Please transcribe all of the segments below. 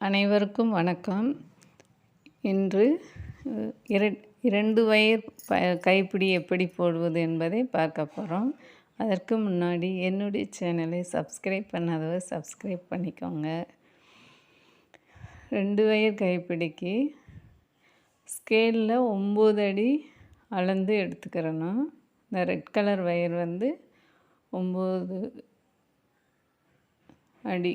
அனைவருக்கும் வணக்கம். இன்று இரண்டு வயர் கைப்பிடி எப்படி போடுவது என்பதை பார்க்க போகிறோம். அதற்கு முன்னாடி என்னுடைய சேனலை சப்ஸ்கிரைப் பண்ணாதவர் சப்ஸ்கிரைப் பண்ணிக்கோங்க. 2 வயர் கைப்பிடிக்கு ஸ்கேலில் 9 அடி அளந்து எடுத்துக்கிறணும். இந்த ரெட் கலர் வயர் 9 அடி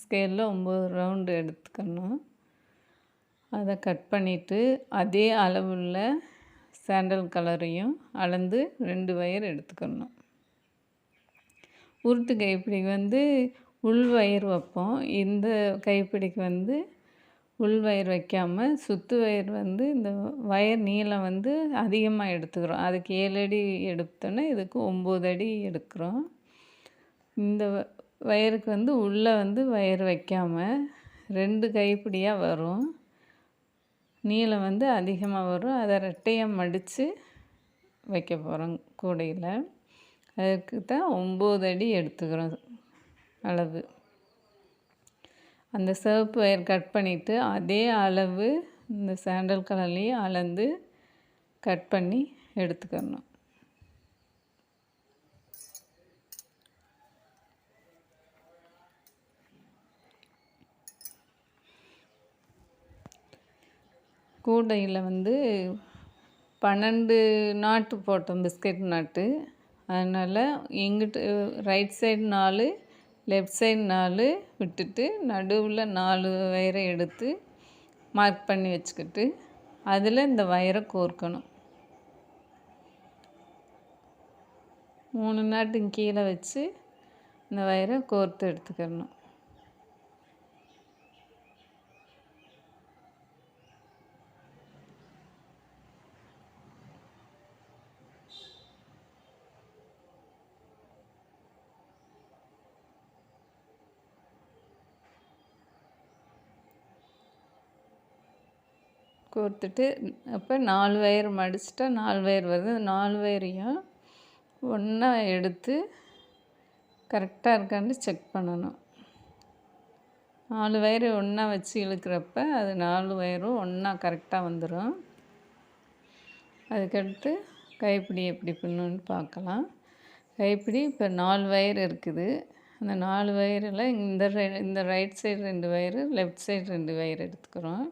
ஸ்கேலில் 9 ரவுண்டு எடுத்துக்கணும். அதை கட் பண்ணிவிட்டு அதே அளவுள்ள சாண்டல் கலரையும் அளந்து 2 வயர் எடுத்துக்கணும். உருட்டு கைப்பிடிக்கு உள் வயர் வைப்போம். இந்த கைப்பிடிக்கு உள் வயர் வைக்காமல் சுற்று வயர் இந்த வயர் நீளம் அதிகமாக எடுத்துக்கிறோம். அதுக்கு 7 அடி எடுத்தோன்னா இதுக்கு 9 அடி எடுக்கிறோம். இந்த வயருக்கு உள்ளே வயர் வைக்காமல் 2 கைப்பிடியாக வரும். நீளம் அதிகமாக வரும். அதை ரெட்டையாக மடித்து வைக்க போகிறோம் கூடையில். அதுக்கு தான் 9 அடி எடுத்துக்கிறோம் அளவு. அந்த சிவப்பு வயர் கட் பண்ணிவிட்டு அதே அளவு இந்த சாண்டல் கலர்லேயும் அளந்து கட் பண்ணி எடுத்துக்கணும். கூடையில் 12 நாட்டு போட்டோம், பிஸ்கட் நாட்டு. அதனால் எங்கிட்ட ரைட் சைடு 4, லெஃப்ட் சைடு 4 விட்டுட்டு நடுவில் 4 வயரை எடுத்து மார்க் பண்ணி வச்சுக்கிட்டு அதில் இந்த வயரை கோர்க்கணும். 3 நாட்டு கீழே வச்சு இந்த வயரை கோர்த்து எடுத்துக்கணும். கோர்த்துட்டு அப்போ 4 வயர் மடிச்சிட்டா 4 வயர் வருது. 4 வயரையும் ஒன்றா எடுத்து கரெக்டாக இருக்கான்னு செக் பண்ணணும். 4 வயரை ஒன்றா வச்சு இழுக்கிறப்ப அது 4 வயரும் ஒன்றா கரெக்டாக வந்துடும். அதுக்கடுத்து கைப்பிடி எப்படி பின்னணுன்னு பார்க்கலாம். கைப்பிடி இப்போ 4 வயர் இருக்குது. அந்த 4 வயரில் இந்த right side 2 wire, left side 2 wire எடுத்துக்கிறோம்.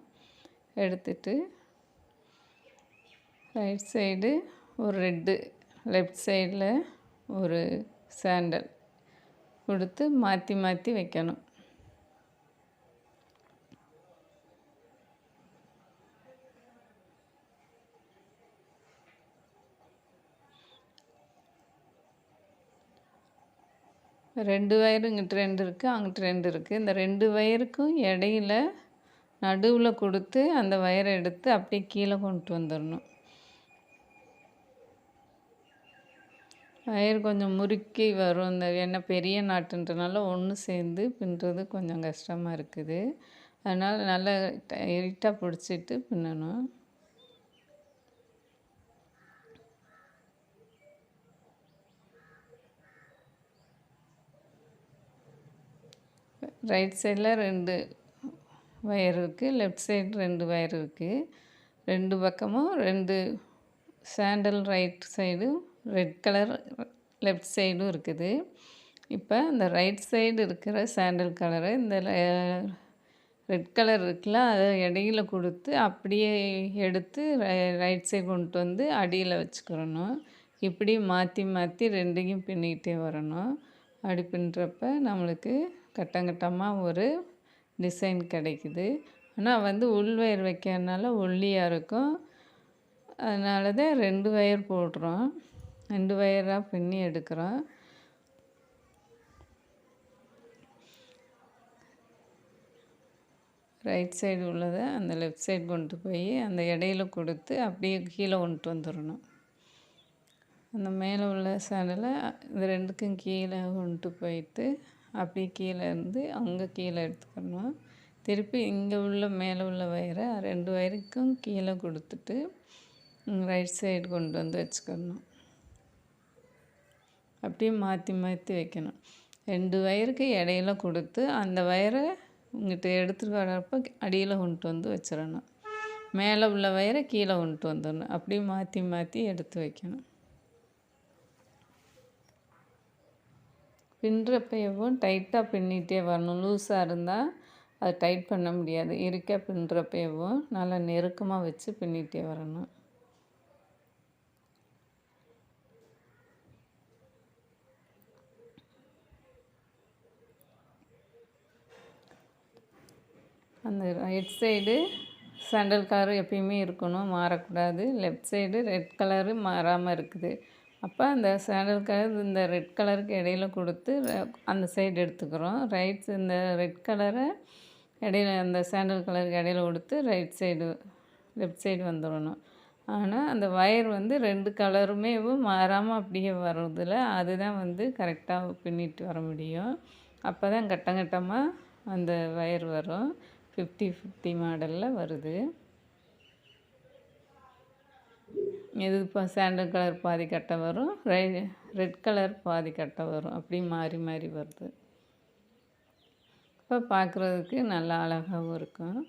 எடுத்துட்டு ரைட் சைடு ஒரு ரெட்டு, லெஃப்ட் சைடில் ஒரு சாண்டல் கொடுத்து மாற்றி மாற்றி வைக்கணும். ரெண்டு வயரும் இங்கிட்டு 2 இருக்குது, அங்கிட்டு 2 இருக்குது. இந்த 2 வயருக்கும் இடையில நடுவில் கொடுத்து அந்த வயரை எடுத்து அப்படியே கீழே கொண்டு வந்துடணும். வயர் கொஞ்சம் முறுக்கி வரும். இந்த பெரிய நாட்டுன்றனால ஒன்று சேர்ந்து பின்னுறது கொஞ்சம் கஷ்டமாக இருக்குது. அதனால் நல்லா டைட்டாக பிடிச்சிட்டு பின்னணும். ரைட் சைடில் 2 வயர் இருக்குது, லெஃப்ட் சைடு 2 வயர் இருக்குது. 2 பக்கமும் 2 சாண்டல் ரைட் சைடும் ரெட் கலர் லெஃப்ட் சைடும் இருக்குது. இப்போ இந்த ரைட் சைடு இருக்கிற சாண்டல் கலரை இந்த ரெட் கலர் இருக்குல்ல அதை இடையில கொடுத்து அப்படியே எடுத்து ரைட் சைடு கொண்டு அடியில் வச்சுக்கிறணும். இப்படி மாற்றி மாற்றி 2யும் பின்னிக்கிட்டே வரணும். அப்படி பின்னுறப்ப நம்மளுக்கு கட்டங்கட்டமாக ஒரு டிசைன் கிடைக்குது. ஆனால் உள் வயர் வைக்கிறதுனால ஒல்லியாக இருக்கும். அதனால தான் 2 வயர் போடுறோம். 2 வயராக பின்னி எடுக்கிறோம். ரைட் சைடு உள்ளதை அந்த லெஃப்ட் சைடு கொண்டு போய் அந்த இடையில கொடுத்து அப்படியே கீழே கொண்டு வந்துடணும். அந்த மேலே உள்ள சாண்டலை இந்த 2க்கும் கீழே கொண்டு போயிட்டு அப்படியே கீழே இருந்து அங்கே கீழே எடுத்துக்கணும். திருப்பி இங்கே உள்ள மேலே உள்ள வயரை 2 வயருக்கும் கீழே கொடுத்துட்டு ரைட் சைடு கொண்டு வச்சுக்கணும். அப்படியே மாற்றி மாற்றி வைக்கணும். 2 வயருக்கு இடையில கொடுத்து அந்த வயரை இங்கிட்ட எடுத்துகிட்டு வரப்போ அடியில் கொண்டு வந்து வச்சிடணும். மேலே உள்ள வயரை கீழே கொண்டு வந்துடணும். அப்படி மாற்றி மாற்றி எடுத்து வைக்கணும். பின்னுறப்ப எப்பவும் டைட்டாக பின்னிகிட்டே வரணும். லூஸாக இருந்தால் அது டைட் பண்ண முடியாது. இருக்க பின்னுறப்ப எப்பவும் நல்லா நெருக்கமாக வச்சு பின்னிகிட்டே வரணும். அந்த ரைட் சைடு சாண்டல் கலர் எப்பயுமே இருக்கணும், மாறக்கூடாது. லெஃப்ட் சைடு ரெட் கலரு மாறாமல் இருக்குது. அப்போ அந்த சாண்டல் கலர் இந்த ரெட் கலருக்கு இடையில கொடுத்து அந்த சைடு எடுத்துக்கிறோம். இந்த ரெட் கலரை இடையில அந்த சாண்டல் கலருக்கு இடையில கொடுத்து லெஃப்ட் சைடு வந்துடணும். ஆனால் அந்த வயர் வந்து 2 கலருமே மாறாமல் அப்படியே வர்றதில்ல. அதுதான் கரெக்டாக பின்னிட்டு வர முடியும். அப்போ தான் கட்டமாக அந்த வயர் வரும். 50-50 மாடலில் வருது. இது இப்போ சாண்டல் கலர் பாதி கட்டை வரும், ரெட் கலர் பாதி கட்டை வரும். அப்படி மாறி மாறி வருது. இப்போ பார்க்குறதுக்கு நல்லா அழகாகவும் இருக்கும்.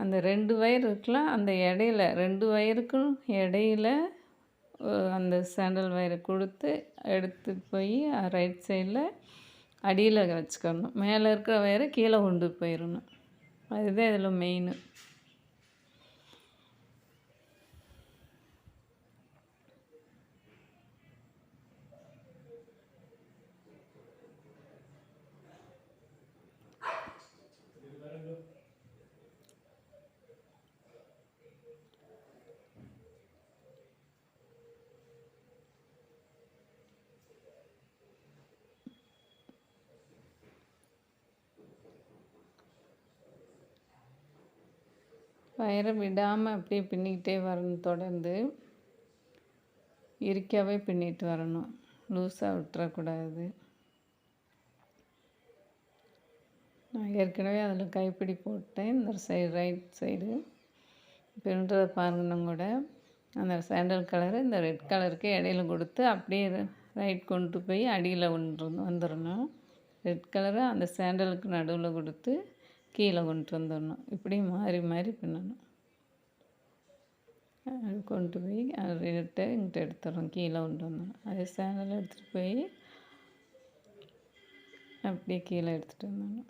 அந்த 2 வயர் இருக்கலாம், அந்த இடையில 2 வயருக்கும் இடையில அந்த சாண்டல் வயரை கொடுத்து எடுத்துகிட்டு போய் ரைட் சைடில் அடியில் வச்சுக்கணும். மேலே இருக்கிற வயரை கீழே கொண்டு போயிடணும். அதுதான் இதில் மெயின். வயரை விடாமல் அப்படியே பின்னிக்கிட்டே வரணும். தொடர்ந்து இறுக்காவே பின்னிட்டு வரணும், லூஸாக விட்டுறக்கூடாது. நான் ஏற்கனவே அதில் கைப்பிடி போட்டேன். இந்த ரைட் சைடு பின்னுறதை பாருங்கன்னு கூட அந்த சாண்டல் கலரு இந்த ரெட் கலருக்கு இடையில கொடுத்து அப்படியே ரைட் கொண்டு போய் அடியில் வந்துடணும். ரெட் கலரை அந்த சாண்டலுக்கு நடுவில் கொடுத்து கீழே கொண்டு வந்துடணும். இப்படி மாறி மாறி பின்னணும். கொண்டு போய் ரெட்டை இங்கிட்ட எடுத்துடணும், கீழே கொண்டு வந்துடணும். அதே சாண்டல் எடுத்துகிட்டு போய் அப்படியே கீழே எடுத்துகிட்டு வந்துடணும்.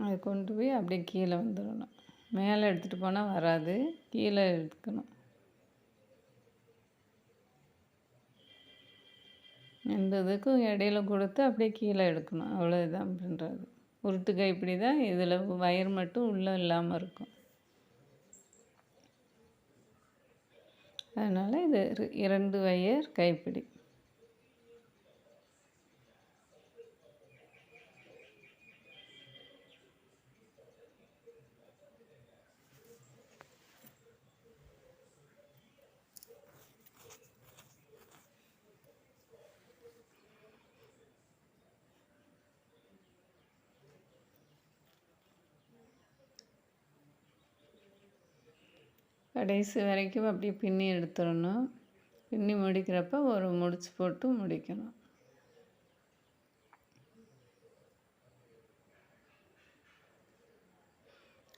அதை கொண்டு போய் அப்படியே கீழே வந்துடணும். மேலே எடுத்துகிட்டு போனால் வராது, கீழே எடுக்கணும். இந்த இதுக்கும் இடையில கொடுத்து அப்படியே கீழே எடுக்கணும். அவ்வளோதான் பண்ணுறது. உருட்டு கைப்பிடி தான். இதில் வயர் மட்டும் உள்ளே இல்லாமல் இருக்கும். அதனால் இது 2 வயர் கைப்பிடி. கடைசி வரைக்கும் அப்படியே பின்னி எடுத்துடணும். பின்னி முடிக்கிறப்ப ஒரு முடிச்சு போட்டு முடிக்கணும்.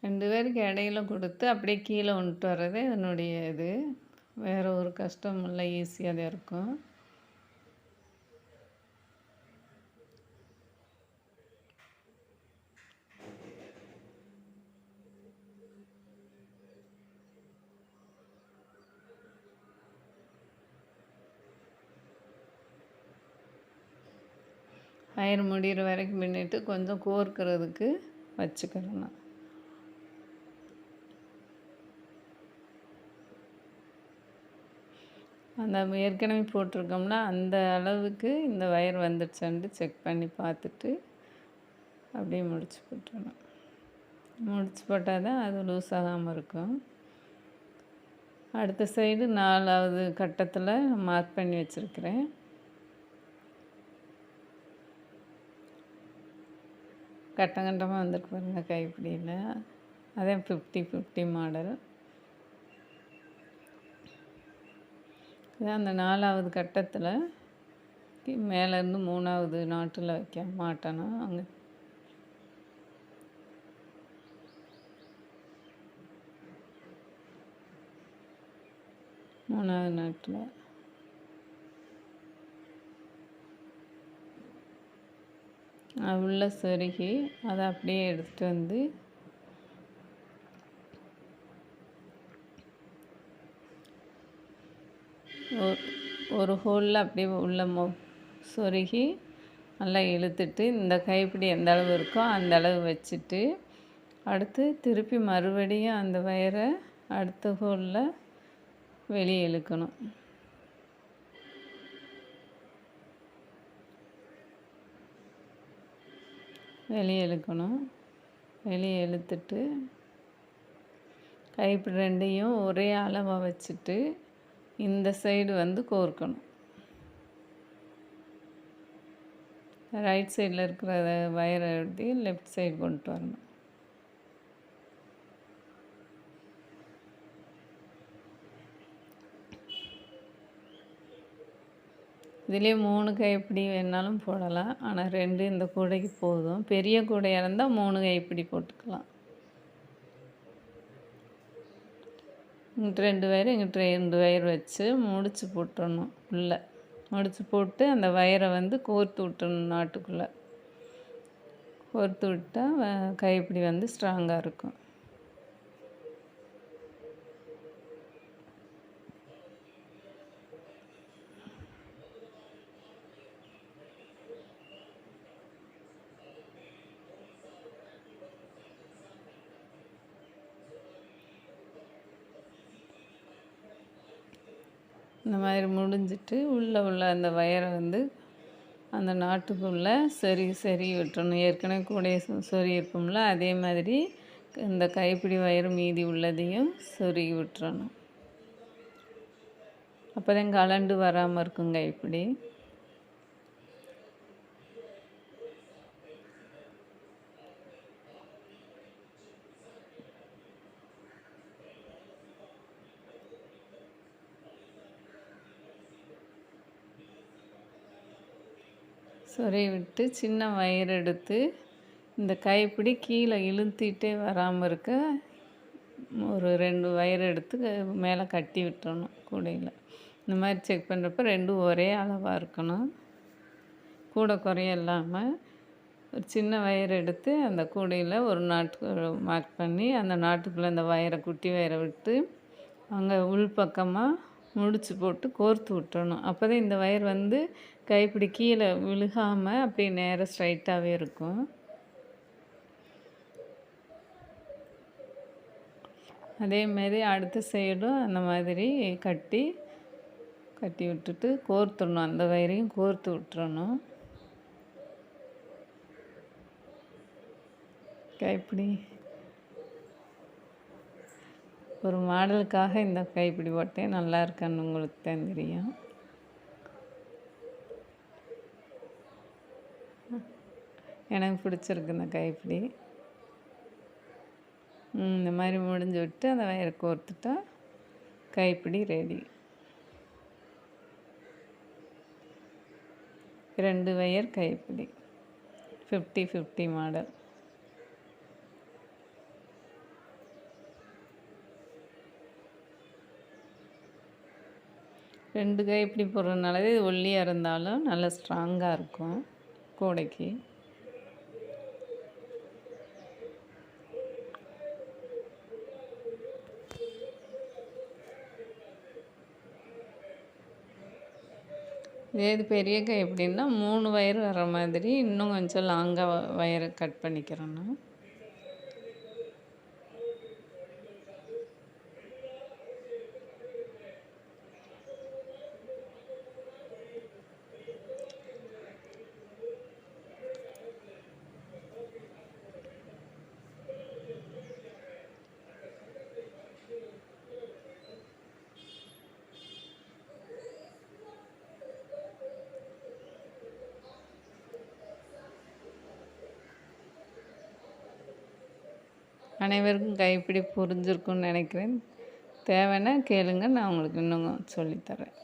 ரெண்டு பேருக்கு இடையில கொடுத்து அப்படியே கீழே கொண்டுட்டு வர்றது என்னுடைய இது. வேறு ஒரு கஷ்டம் இல்லை, ஈஸியாக தான் இருக்கும். வயிறு முடிகிற வரைக்கும் பின்னிட்டு கொஞ்சம் கோர்க்கிறதுக்கு வச்சுக்கிறணும். அந்த ஏற்கனவே போட்டிருக்கோம்னா அந்த அளவுக்கு இந்த வயர் வந்துடுச்சான்ட்டு செக் பண்ணி பார்த்துட்டு அப்படியே முடிச்சு போட்டுறணும். முடிச்சு போட்டால் தான் அது லூஸ் ஆகாமல் இருக்கும். அடுத்த சைடு 4வது கட்டத்தில் மார்க் பண்ணி வச்சுருக்கிறேன். கட்டம் கட்டமாக வந்துட்டு பாருங்க கைப்பிடியில். அதே 50-50 மாடல். இதான் அந்த 4வது கட்டத்தில் மேலேருந்து 3வது நாட்டில் வைக்க மாட்டணும். அங்கே 3வது நாட்டில் உள்ள சொருகி அதை அப்படியே எடுத்துகிட்டு வந்து ஒரு ஹோலில் அப்படியே உள்ள சொருகி நல்லா இழுத்துட்டு இந்த கைப்பிடி எந்த அளவு இருக்கோ அந்த அளவு வச்சுட்டு அடுத்து திருப்பி மறுபடியும் அந்த வயரை அடுத்த ஹோலில் வெளியே இழுக்கணும். வெளியே இழுத்துட்டு கைப்பிடி ரெண்டையும் ஒரே அளவாக வச்சுட்டு இந்த சைடு வந்து கோர்க்கணும். ரைட் சைடில் இருக்கிற வயரை எடுத்து லெஃப்ட் சைடு கொண்டு வரணும். இதுலேயே 3 கைப்பிடி வேணாலும் போடலாம். ஆனால் 2 இந்த கூடைக்கு போதும். பெரிய கூடையாக இருந்தால் 3 கைப்பிடி போட்டுக்கலாம். இங்கிட்ட 2 வயர் இங்கிட்ட 2 வயர் வச்சு முடிச்சு போட்டுடணும். உள்ளே முடிச்சு போட்டு அந்த வயரை வந்து கோர்த்து விட்டுறணும். நாட்டுக்குள்ளே கோர்த்து விட்டால் கைப்பிடி வந்து ஸ்ட்ராங்காக இருக்கும். இந்த மாதிரி முடிஞ்சிட்டு உள்ள அந்த வயரை வந்து அந்த நாட்டுக்குள்ளே சரி விட்டுறணும். ஏற்கனவே கூடைய சொருகி இருக்கும்ல, அதே மாதிரி இந்த கைப்பிடி வயர் மீதி உள்ளதையும் சொருகி விட்டுறணும். அப்போ தான் கலண்டு வராமல் இருக்கும் கைப்பிடி. சொருகி விட்டு சின்ன வயர் எடுத்து இந்த கைப்பிடி கீழே இழுத்திட்டே வராமல் இருக்க ஒரு 2 வயர் எடுத்து மேலே கட்டி விட்டுறணும் கூடையில். இந்த மாதிரி செக் பண்ணுறப்ப 2 ஒரே அளவாக இருக்கணும். கூட குறைய இல்லாமல் ஒரு சின்ன வயர் எடுத்து அந்த கூடையில் ஒரு நாட்டுக்கு மார்க் பண்ணி அந்த நாட்டுக்குள்ளே அந்த வயரை குட்டி வயரை விட்டு அங்கே உள்பக்கமாக முடிச்சு போட்டு கோர்த்து விட்டுறணும். அப்போ தான் இந்த வயர் வந்து கைப்பிடி கீழே விழுகாமல் அப்படியே நேராக ஸ்ட்ரைட்டாகவே இருக்கும். அதேமாரி அடுத்த சைடும் அந்த மாதிரி கட்டி விட்டுட்டு கோர்த்துடணும். அந்த வயரையும் கோர்த்து விட்டுறணும். கைப்பிடி ஒரு மாடலுக்காக இந்த கைப்பிடி போட்டேன். நல்லா இருக்கான்னு உங்களுக்கு தான் தெரியும். எனக்கு பிடிச்சிருக்கு இந்த கைப்பிடி. இந்த மாதிரி முடிஞ்சு விட்டு அந்த வயரை கோர்த்துட்டா கைப்பிடி ரெடி. 2 வயர் கைப்பிடி 50-50 மாடல். ரெண்டு கைப்பிடி போடுறதுனால இது ஒல்லியாக இருந்தாலும் நல்லா ஸ்ட்ராங்காக இருக்கும் கூடைக்கு. இது பெரிய கை எப்படின்னா 3 வயர் வர மாதிரி இன்னும் கொஞ்சம் லாங்காக வயரை கட் பண்ணிக்கிறேன்னா. அனைவருக்கும் கைப்பிடி புரிஞ்சிருக்கும்னு நினைக்கிறேன். தேவைன்னா கேளுங்க, நான் உங்களுக்கு இன்னும் சொல்லித்தரேன்.